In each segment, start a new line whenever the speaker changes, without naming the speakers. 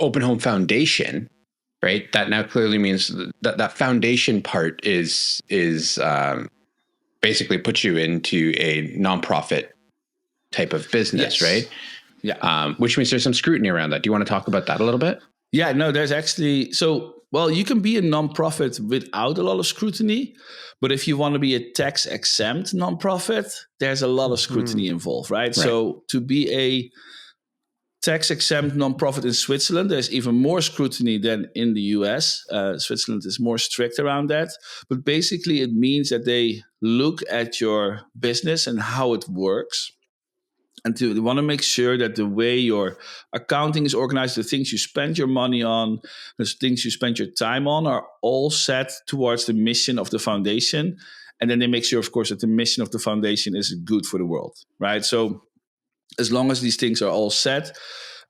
Open Home Foundation, right? That now clearly means that foundation part is basically puts you into a nonprofit type of business, right?
Yeah.
Which means there's some scrutiny around that. Do you want to talk about that a little bit?
Yeah, no, there's actually, you can be a nonprofit without a lot of scrutiny, but if you want to be a tax exempt nonprofit, there's a lot of scrutiny involved, right? So to be a tax exempt nonprofit in Switzerland, there's even more scrutiny than in the US. Switzerland is more strict around that. But basically, it means that they look at your business and how it works. And they want to make sure that the way your accounting is organized, the things you spend your money on, the things you spend your time on are all set towards the mission of the foundation. And then they make sure, of course, that the mission of the foundation is good for the world, right? So as long as these things are all set.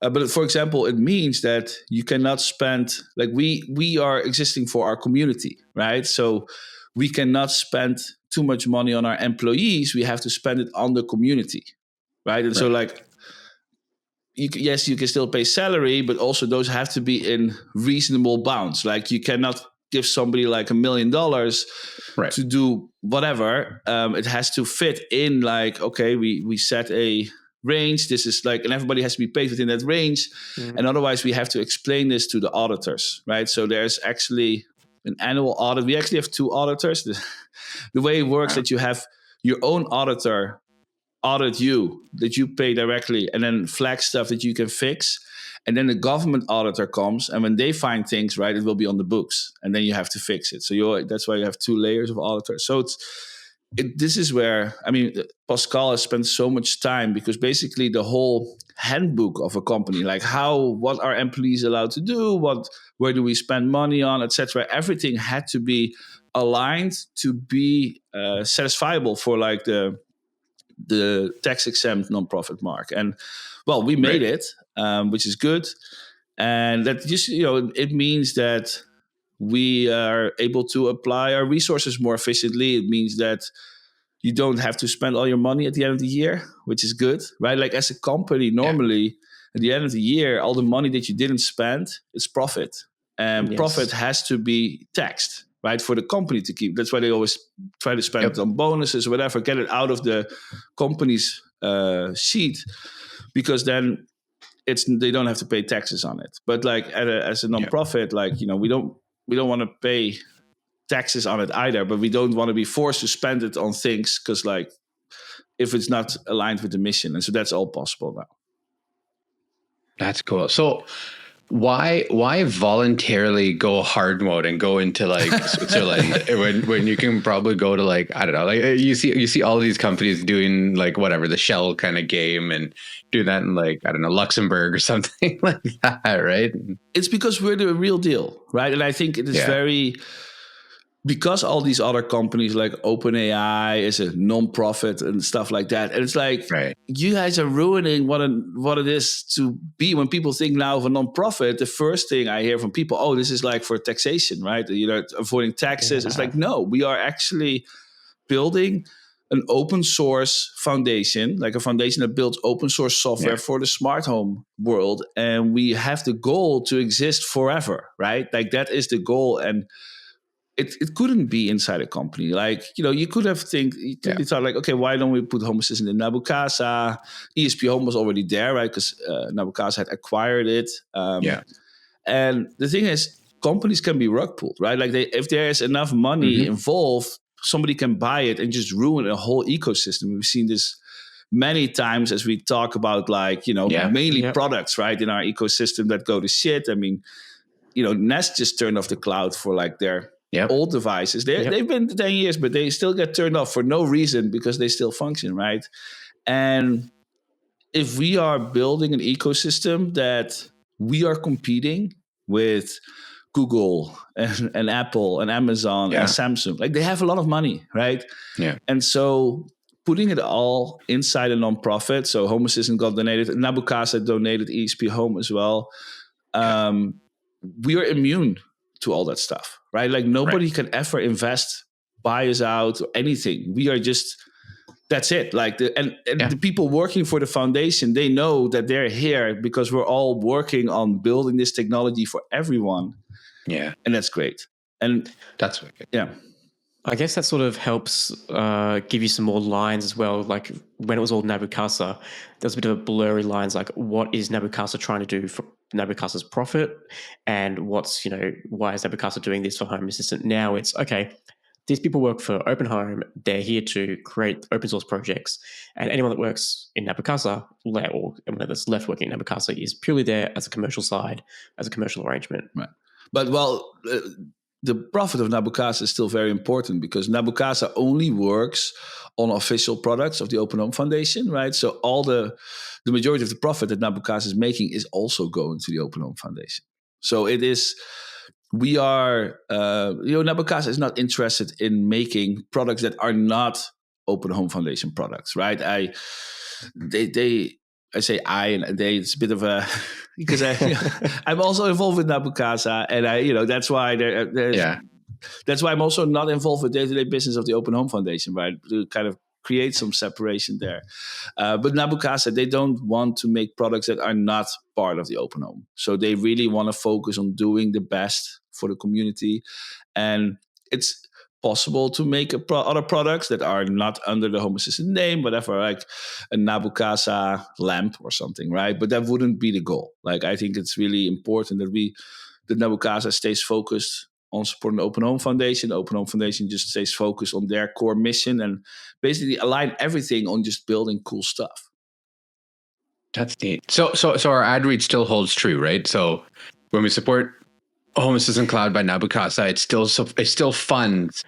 But for example, it means that you cannot spend, like we are existing for our community, right? So we cannot spend too much money on our employees. We have to spend it on the community, right? And so like, you can still pay salary, but also those have to be in reasonable bounds. Like you cannot give somebody like $1 million to do whatever. It has to fit in like, okay, we set a range. This is like, and everybody has to be paid within that range. And otherwise we have to explain this to the auditors, right? So there's actually an annual audit. We actually have 2 auditors. The way it works that you have your own auditor audit you, that you pay directly, and then flag stuff that you can fix. And then the government auditor comes, and when they find things, right, it will be on the books, and then you have to fix it. So that's why you have 2 layers of auditors. So this is where, I mean, Pascal has spent so much time, because basically the whole handbook of a company, like what are employees allowed to do, where do we spend money on, etc. Everything had to be aligned to be satisfiable for like the tax exempt nonprofit mark. And well, we made it, which is good. And that just, it means that we are able to apply our resources more efficiently. It means that you don't have to spend all your money at the end of the year, which is good, right? Like as a company, normally at the end of the year, all the money that you didn't spend is profit. And profit has to be taxed, right, for the company to keep. That's why they always try to spend it on bonuses or whatever, get it out of the company's sheet, because then they don't have to pay taxes on it. But like as a nonprofit, like, we don't want to pay taxes on it either, but we don't want to be forced to spend it on things, because like if it's not aligned with the mission. And so that's all possible now.
That's cool. So why voluntarily go hard mode and go into like Switzerland when you can probably go to like, I don't know, like you see all these companies doing like whatever, the shell kind of game, and do that in like, I don't know, Luxembourg or something like that, right?
It's because we're the real deal, right? And I think it is because all these other companies like OpenAI is a non-profit and stuff like that. And it's like, you guys are ruining what it is to be. When people think now of a non-profit, the first thing I hear from people, this is like for taxation, right? Avoiding taxes. It's like, no, we are actually building an open source foundation, like a foundation that builds open source software for the smart home world. And we have the goal to exist forever, right? Like that is the goal. And it couldn't be inside a company. Like, you could have thought like, okay, why don't we put Home Assistant in Nabu Casa? ESP Home was already there, right? Because Nabu Casa had acquired it. And the thing is, companies can be rug pulled, right? Like if there's enough money involved, somebody can buy it and just ruin a whole ecosystem. We've seen this many times as we talk about like, mainly products, right, in our ecosystem that go to shit. I mean, Nest just turned off the cloud for like their old devices. They've been 10 years, but they still get turned off for no reason, because they still function, right? And if we are building an ecosystem that we are competing with Google and Apple and Amazon and Samsung, like they have a lot of money, right? And so putting it all inside a nonprofit, so Home Assistant got donated, Nabu Casa donated ESP Home as well. We are immune to all that stuff, right? Like nobody can ever invest, buy us out, or anything. We are just That's it. Like the people working for the foundation, they know that they're here because we're all working on building this technology for everyone.
Yeah.
And that's great. And
that's wicked.
Yeah.
I guess that sort of helps give you some more lines as well. Like when it was all Nabukasa, there was a bit of a blurry lines, like what is Nabukasa trying to do for Nabukasa's profit, and what's, why is Nabukasa doing this for Home Assistant? Now it's, okay, these people work for Open Home. They're here to create open source projects, and anyone that works in Nabukasa, or anyone that's left working in Nabukasa, is purely there as a commercial side, as a commercial arrangement.
Right. But the profit of Nabukasa is still very important because Nabukasa only works on official products of the Open Home Foundation, right? So all the majority of the profit that Nabukasa is making is also going to the Open Home Foundation. So it is, we are, Nabukasa is not interested in making products that are not Open Home Foundation products, right? I say I, and they, it's a bit of a, because I'm also involved with Nabukasa, and that's why that's why I'm also not involved with day-to-day business of the Open Home Foundation, right? To kind of create some separation there. But Nabukasa, they don't want to make products that are not part of the Open Home. So they really want to focus on doing the best for the community. And it's possible to make other products that are not under the Home Assistant name, whatever, like a Nabukasa lamp or something, right? But that wouldn't be the goal. Like, I think it's really important that Nabukasa stays focused on supporting the Open Home Foundation. The Open Home Foundation just stays focused on their core mission and basically align everything on just building cool stuff.
That's neat. So our ad read still holds true, right? So when we support Home Assistant Cloud by Nabukasa, it still funds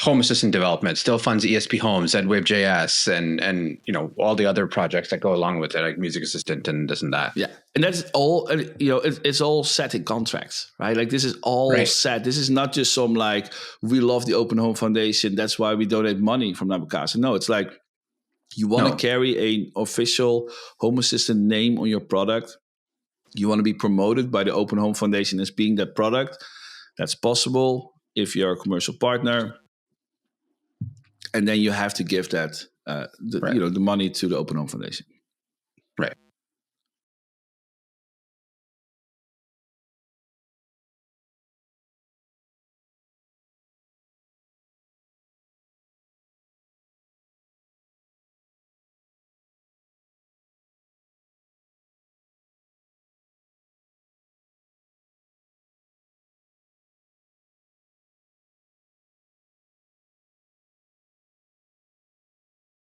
Home Assistant development, still funds ESP Home, ZWave.js, and all the other projects that go along with it, like Music Assistant and this and that.
Yeah, and that's all. It's all set in contracts, right? Like, this is all set. This is not just some like, we love the Open Home Foundation, that's why we donate money from Nabukasa. No, it's like, you want to carry an official Home Assistant name on your product. You want to be promoted by the Open Home Foundation as being that product. That's possible if you're a commercial partner. And then you have to give that the money to the Open Home Foundation.
Right.